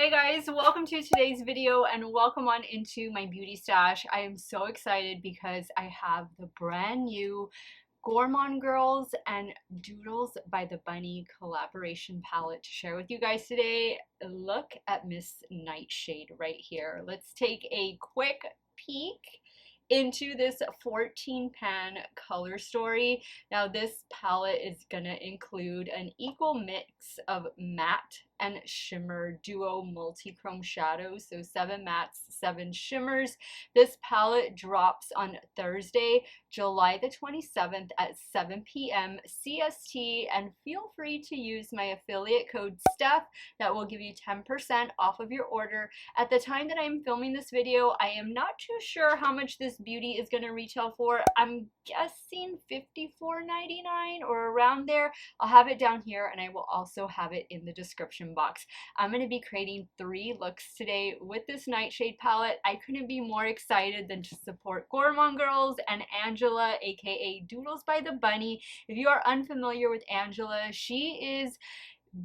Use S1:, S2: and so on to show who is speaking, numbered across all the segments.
S1: Hey guys, welcome to today's video and welcome on into my beauty stash. I am so excited because I have the brand new Gourmande Girls and Doodles by the Bunny collaboration palette to share with you guys today. Look at Miss Nightshade right here. Let's take a quick peek into this 14 pan color story. Now this palette is gonna include an equal mix of matte and shimmer duo multi-chrome shadows, so 7 mattes, 7 shimmers. This palette drops on Thursday, July the 27th at 7 p.m. CST, and feel free to use my affiliate code Steff that will give you 10% off of your order. At the time that I'm filming this video, I am not too sure how much this beauty is going to retail for. I'm guessing $54.99 or around there. I'll have it down here and I will also have it in the description box. I'm going to be creating 3 looks today with this Nightshade palette. I couldn't be more excited than to support Gourmande Girls and Angela, aka Doodles by the Bunny. If you are unfamiliar with Angela, she is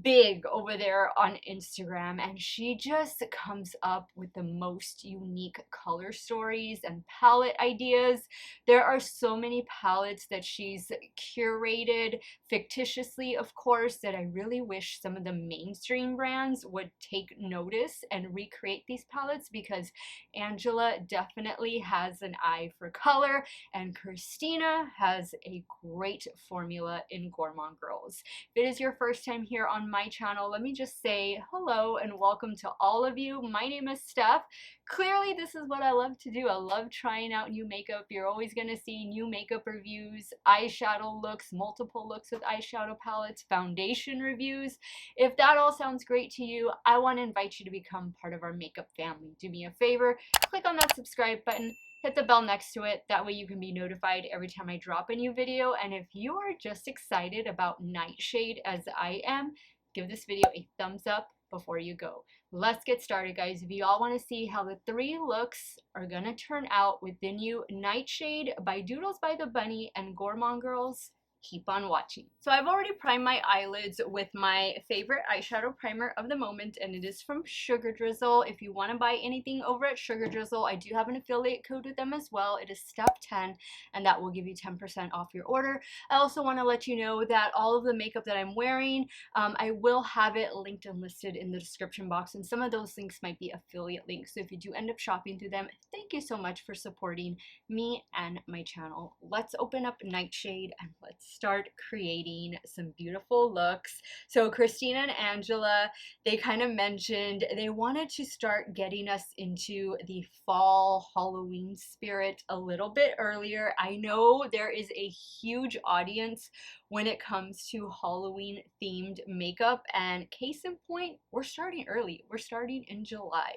S1: big over there on Instagram and she just comes up with the most unique color stories and palette ideas. There are so many palettes that she's curated fictitiously, of course, that I really wish some of the mainstream brands would take notice and recreate these palettes, because Angela definitely has an eye for color and Christina has a great formula in Gourmande Girls. If it is your first time here on my channel, let me just say hello and welcome to all of you. My name is Steff. Clearly this is what I love to do. I love trying out new makeup. You're always going to see new makeup reviews, eyeshadow looks, multiple looks with eyeshadow palettes, foundation reviews. If that all sounds great to you, I want to invite you to become part of our makeup family. Do me a favor, click on that subscribe button, hit the bell next to it. That way you can be notified every time I drop a new video. And if you are just excited about Nightshade as I am, give this video a thumbs up before you go. Let's get started, guys. If you all want to see how the 3 looks are gonna turn out with the new Nightshade by Doodles by the Bunny and Gourmande Girls, keep on watching. So I've already primed my eyelids with my favorite eyeshadow primer of the moment, and it is from Sugar Drizzle. If you want to buy anything over at Sugar Drizzle, I do have an affiliate code with them as well. It is Steff10, and that will give you 10% off your order. I also want to let you know that all of the makeup that I'm wearing, I will have it linked and listed in the description box, and some of those links might be affiliate links. So if you do end up shopping through them, thank you so much for supporting me and my channel. Let's open up Nightshade and let's start creating some beautiful looks. So Christina and Angela, they kind of mentioned they wanted to start getting us into the fall Halloween spirit a little bit earlier. I know there is a huge audience when it comes to Halloween themed makeup, and case in point, we're starting early. We're starting in July.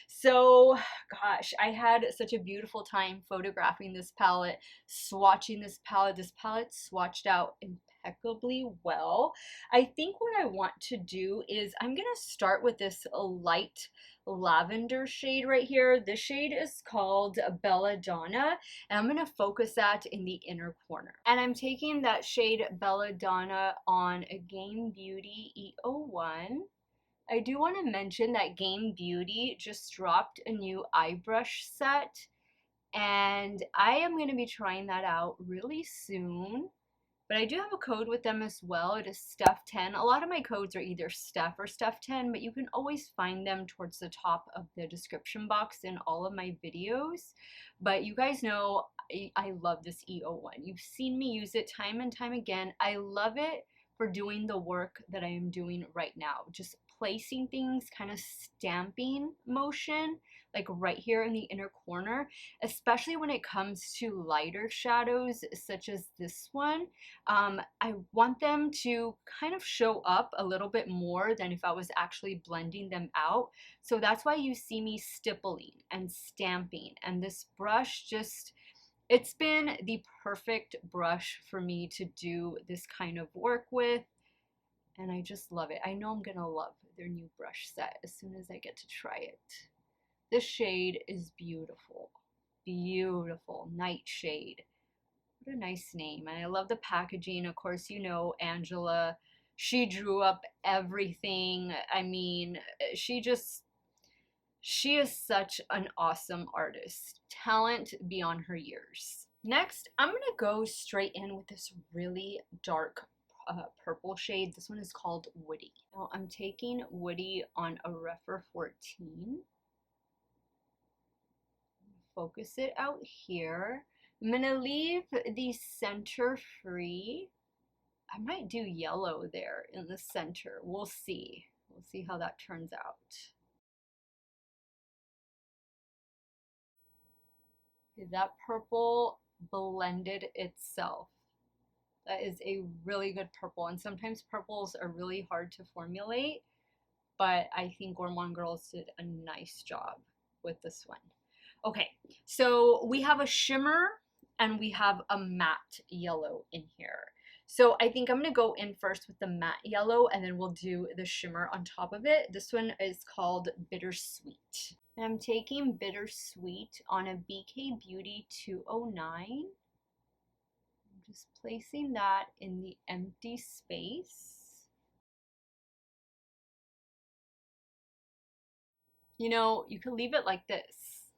S1: So gosh, I had such a beautiful time photographing this palette, swatching this palette. This palette swatched out impeccably well. I think what I want to do is I'm gonna start with this light lavender shade right here. This shade is called Belladonna, and I'm going to focus that in the inner corner. And I'm taking that shade Belladonna on a Game Beauty E01. I do want to mention that Game Beauty just dropped a new eye brush set, and I am going to be trying that out really soon. But I do have a code with them as well. It is Steff10. A lot of my codes are either Steff or Steff10, but you can always find them towards the top of the description box in all of my videos. But you guys know I love this E01. You've seen me use it time and time again. I love it for doing the work that I am doing right now. Just placing things, kind of stamping motion, like right here in the inner corner, especially when it comes to lighter shadows such as this one. I want them to kind of show up a little bit more than if I was actually blending them out. So that's why you see me stippling and stamping, and this brush just, it's been the perfect brush for me to do this kind of work with, and I just love it. I know I'm gonna love their new brush set as soon as I get to try it. This shade is beautiful. Beautiful. Nightshade. What a nice name. And I love the packaging. Of course, you know Angela. She drew up everything. I mean, she just She is such an awesome artist. Talent beyond her years. Next, I'm gonna go straight in with this really dark purple shade. This one is called Woody. Now I'm taking Woody on a Rephr 14. Focus it out here. I'm gonna leave the center free. I might do yellow there in the center. We'll see. We'll see how that turns out. Okay, that purple blended itself. That is a really good purple, and sometimes purples are really hard to formulate, but I think Gourmande Girls did a nice job with this one. Okay, so we have a shimmer and we have a matte yellow in here. So I think I'm gonna go in first with the matte yellow and then we'll do the shimmer on top of it. This one is called Bittersweet. And I'm taking Bittersweet on a BK Beauty 209. I'm just placing that in the empty space. You know, you could leave it like this.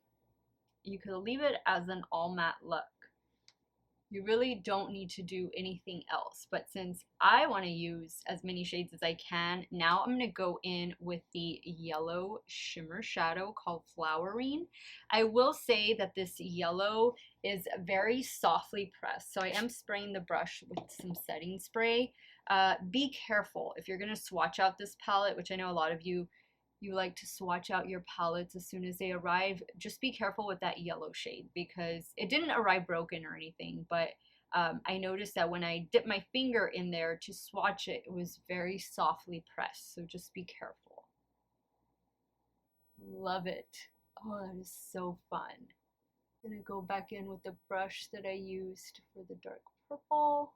S1: You could leave it as an all matte look. You really don't need to do anything else. But since I want to use as many shades as I can, now I'm going to go in with the yellow shimmer shadow called Flowering. I will say that this yellow is very softly pressed. So I am spraying the brush with some setting spray. Be careful if you're going to swatch out this palette, which I know a lot of you like to swatch out your palettes as soon as they arrive. Just be careful with that yellow shade because it didn't arrive broken or anything, but I noticed that when I dipped my finger in there to swatch it, it was very softly pressed, so just be careful. Love it. Oh, that is so fun. I'm gonna go back in with the brush that I used for the dark purple.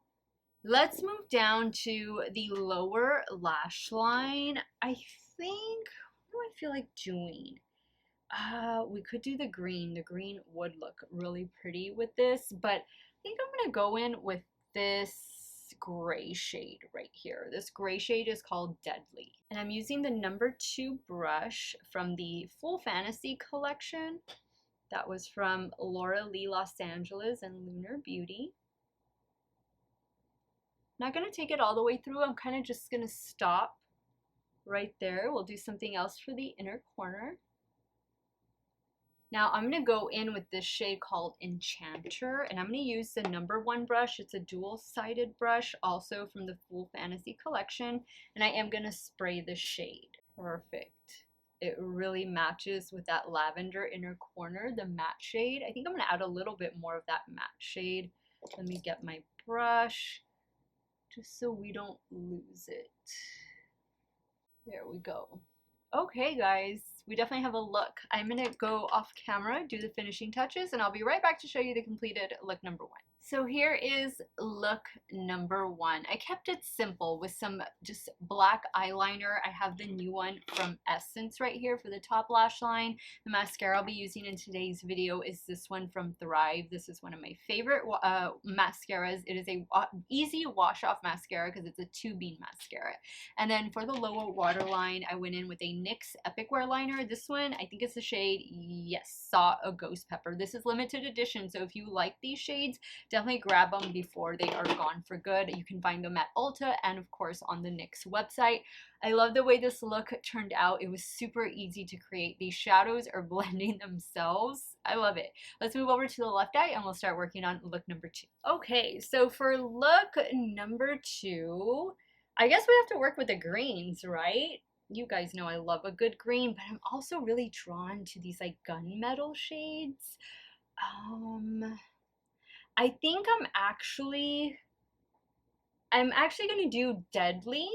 S1: Let's move down to the lower lash line. I think, what do I feel like doing? We could do the green. The green would look really pretty with this, but I think I'm gonna go in with this gray shade right here. This gray shade is called Deadly. And I'm using the number 2 brush from the Full Fantasy collection. That was from Laura Lee Los Angeles and Lunar Beauty. Not gonna take it all the way through. I'm kind of just gonna stop right there. We'll do something else for the inner corner. Now I'm gonna go in with this shade called Enchanter, and I'm gonna use the number 1 brush. It's a dual-sided brush, also from the Full Fantasy collection, and I am gonna spray the shade. Perfect. It really matches with that lavender inner corner, the matte shade. I think I'm gonna add a little bit more of that matte shade. Let me get my brush, just so we don't lose it. There we go. Okay guys, we definitely have a look. I'm gonna go off camera, do the finishing touches, and I'll be right back to show you the completed look number 1. So here is look number 1. I kept it simple with some just black eyeliner. I have the new one from Essence right here for the top lash line. The mascara I'll be using in today's video is this one from Thrive. This is one of my favorite mascaras. It is a easy wash off mascara because it's a 2-bean mascara. And then for the lower waterline, I went in with a NYX Epic Wear liner. This one, I think it's the shade, yes, Saw a Ghost Pepper. This is limited edition, so if you like these shades, definitely grab them before they are gone for good. You can find them at Ulta and of course on the NYX website. I love the way this look turned out. It was super easy to create. These shadows are blending themselves. I love it. Let's move over to the left eye and we'll start working on look number 2. Okay, so for look number 2, I guess we have to work with the greens, right? You guys know I love a good green, but I'm also really drawn to these like gunmetal shades. I think I'm actually gonna do Deadly,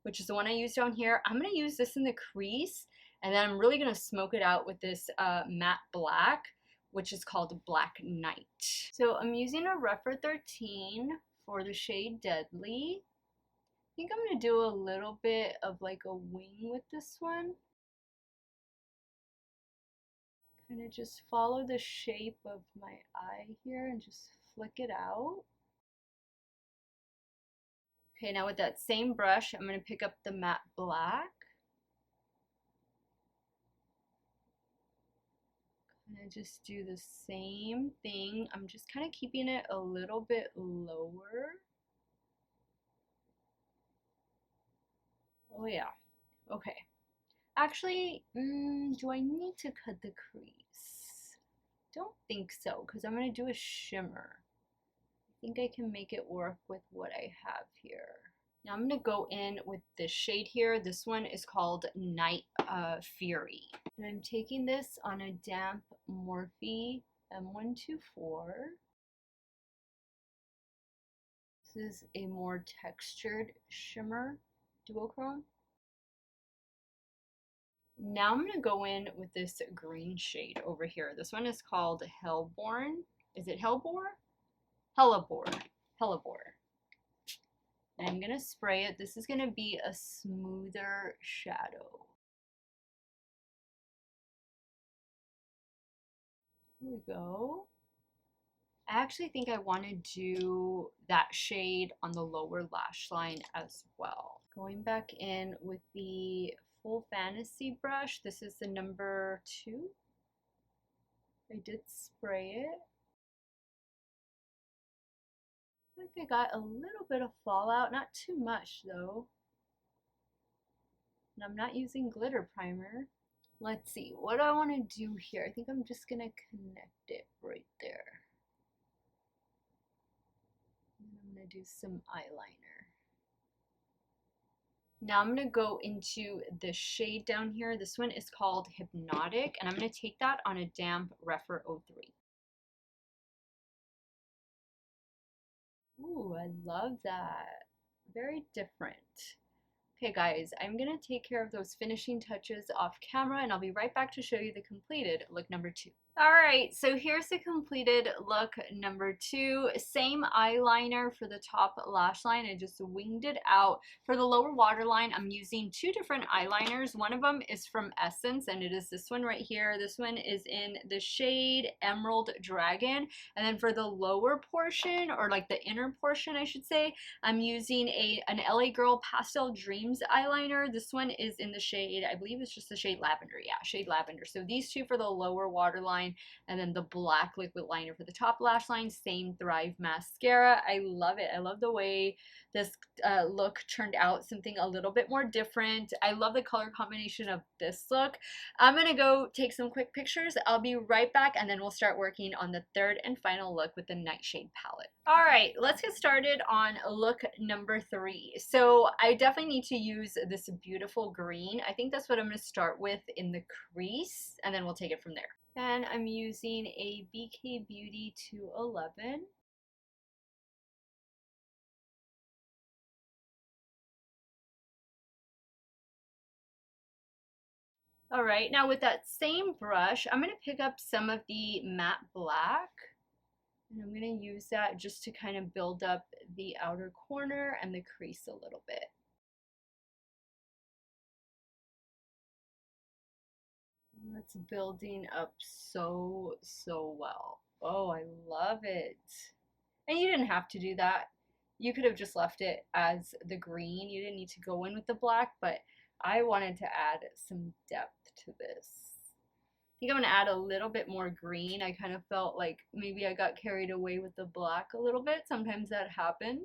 S1: which is the one I used down here. I'm gonna use this in the crease, and then I'm really gonna smoke it out with this matte black, which is called Black Night. So I'm using a Rephr 13 for the shade Deadly. I think I'm gonna do a little bit of like a wing with this one. Kind of just follow the shape of my eye here and just flick it out. Okay, now with that same brush, I'm gonna pick up the matte black. just do the same thing. I'm just kind of keeping it a little bit lower. Oh yeah, okay. Actually, do I need to cut the crease? Don't think so, because I'm going to do a shimmer. I think I can make it work with what I have here. Now I'm going to go in with this shade here. This one is called Night Fury. And I'm taking this on a damp Morphe M124. This is a more textured shimmer duochrome. Now I'm going to go in with this green shade over here. This one is called Hellborn. Is it Hellbore? Hellebore. Hellebore. And I'm going to spray it. This is going to be a smoother shadow. Here we go. I actually think I want to do that shade on the lower lash line as well. Going back in with the Full Fantasy brush. This is the number 2. I did spray it. I think I got a little bit of fallout, not too much though. And I'm not using glitter primer. Let's see, what do I want to do here? I think I'm just going to connect it right there. And I'm going to do some eyeliner. Now I'm going to go into the shade down here. This one is called Hypnotic, and I'm going to take that on a damp Rephr 03. Ooh, I love that. Very different. Okay guys, I'm going to take care of those finishing touches off camera, and I'll be right back to show you the completed look number 2. Alright, so here's the completed look number 2. Same eyeliner for the top lash line. I just winged it out. For the lower waterline, I'm using 2 different eyeliners. One of them is from Essence, and it is this one right here. This one is in the shade Emerald Dragon. And then for the lower portion, or like the inner portion I should say, I'm using an LA Girl Pastel Dreams eyeliner. This one is in the shade, I believe it's just the shade Lavender. Yeah, shade Lavender. So these 2 for the lower waterline, and then the black liquid liner for the top lash line. Same Thrive mascara. I love it. I love the way this look turned out, something a little bit more different. I love the color combination of this look. I'm gonna go take some quick pictures. I'll be right back, and then we'll start working on the third and final look with the Nightshade palette. All right, let's get started on look number 3. So I definitely need to use this beautiful green. I think that's what I'm gonna start with in the crease, and then we'll take it from there. And I'm using a BK Beauty 211. Alright, now with that same brush, I'm going to pick up some of the matte black. And I'm going to use that just to kind of build up the outer corner and the crease a little bit. That's building up so well. Oh, I love it. And you didn't have to do that. You could have just left it as the green. You didn't need to go in with the black, but I wanted to add some depth to this. I think I'm going to add a little bit more green. I kind of felt like maybe I got carried away with the black a little bit. Sometimes that happens.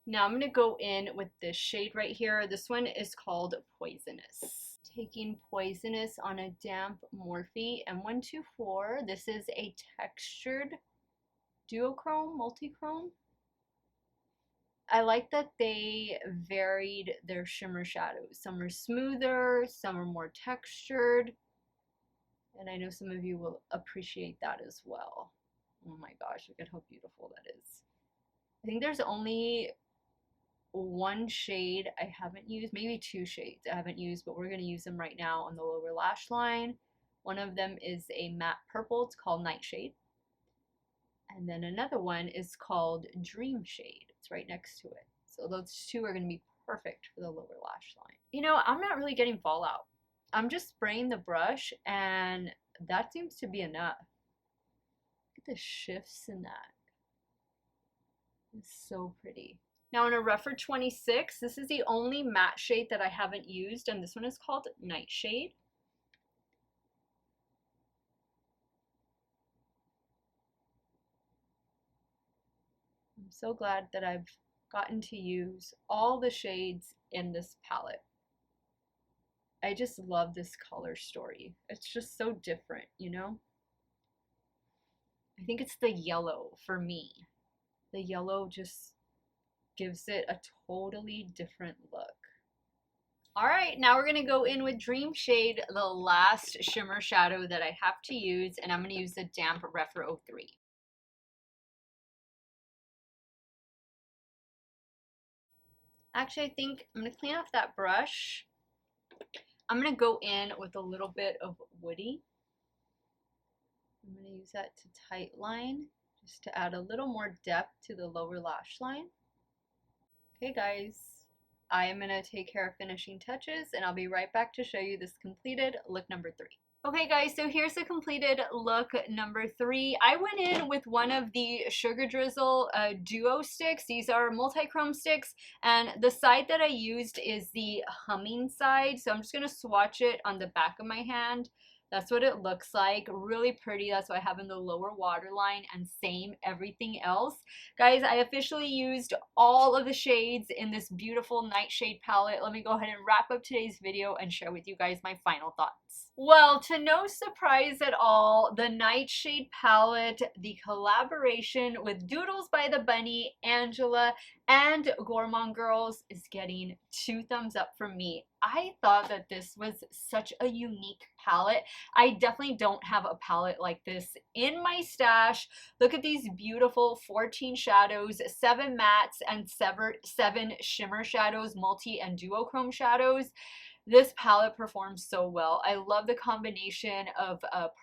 S1: Now I'm going to go in with this shade right here. This one is called Poisonous. Taking Poisonous on a damp Morphe M124. This is a textured duochrome, multi-chrome. I like that they varied their shimmer shadows. Some are smoother, some are more textured. And I know some of you will appreciate that as well. Oh my gosh, look at how beautiful that is. I think there's only 1 shade I haven't used, maybe 2 shades I haven't used, but we're going to use them right now on the lower lash line. One of them is a matte purple. It's called Nightshade. And then another one is called Dream Shade. It's right next to it. So those 2 are going to be perfect for the lower lash line. You know, I'm not really getting fallout. I'm just spraying the brush, and that seems to be enough. Look at the shifts in that. It's so pretty. Now in a Rephr 26, this is the only matte shade that I haven't used, and this one is called Nightshade. I'm so glad that I've gotten to use all the shades in this palette. I just love this color story. It's just so different, you know? I think it's the yellow for me. The yellow just gives it a totally different look. All right, now we're gonna go in with Dream Shade, the last shimmer shadow that I have to use, and I'm gonna use the Damp Rephr 03. Actually, I think I'm gonna clean off that brush. I'm gonna go in with a little bit of Woody. I'm gonna use that to tight line, just to add a little more depth to the lower lash line. Okay guys, I am gonna take care of finishing touches and I'll be right back to show you this completed look number 3. Okay guys, so here's the completed look number 3. I went in with one of the Sugar Drizzle duo sticks. These are multi-chrome sticks, and the side that I used is the humming side. So I'm just gonna swatch it on the back of my hand. That's what it looks like. Really pretty. That's what I have in the lower waterline, and same everything else. Guys, I officially used all of the shades in this beautiful Nightshade palette. Let me go ahead and wrap up today's video and share with you guys my final thoughts. Well, to no surprise at all, the Nightshade palette, the collaboration with Doodles by the Bunny, Angela, and Gourmande Girls is getting 2 thumbs up from me. I thought that this was such a unique palette. I definitely don't have a palette like this in my stash. Look at these beautiful 14 shadows, 7 mattes, and 7 shimmer shadows, multi and duochrome shadows. This palette performs so well. I love the combination of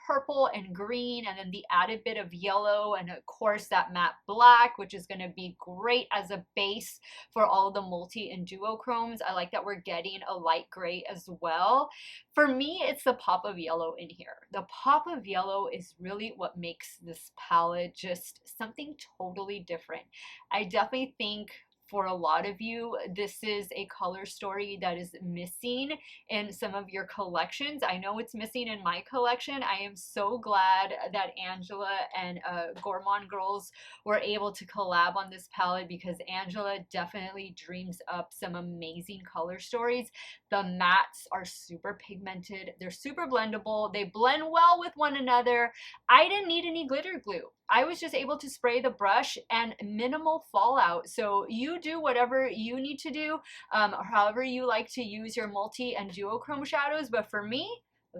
S1: purple and green, and then the added bit of yellow, and of course that matte black, which is going to be great as a base for all the multi and duochromes. I like that we're getting a light gray as well. For me, it's the pop of yellow in here. The pop of yellow is really what makes this palette just something totally different. I definitely think for a lot of you, this is a color story that is missing in some of your collections. I know it's missing in my collection. I am so glad that Angela and Gourmande Girls were able to collab on this palette, because Angela definitely dreams up some amazing color stories. The mattes are super pigmented. They're super blendable. They blend well with one another. I didn't need any glitter glue. I was just able to spray the brush and minimal fallout. So you do whatever you need to do, or however you like to use your multi and duochrome shadows. But for me,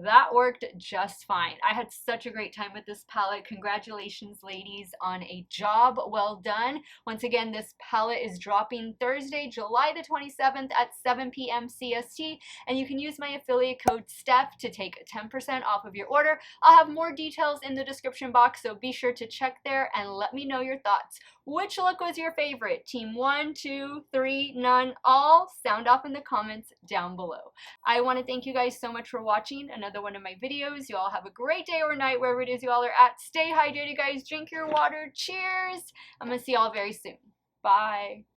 S1: that worked just fine. I had such a great time with this palette. Congratulations, ladies, on a job well done. Once again, this palette is dropping Thursday, July the 27th at 7 p.m. CST, and you can use my affiliate code Steff to take 10% off of your order. I'll have more details in the description box, so be sure to check there and let me know your thoughts. Which look was your favorite? Team 1, 2, 3, none, all? Sound off in the comments down below. I want to thank you guys so much for watching another one of my videos. You all have a great day or night wherever it is you all are at. Stay hydrated, guys. Drink your water. Cheers. I'm going to see y'all very soon. Bye.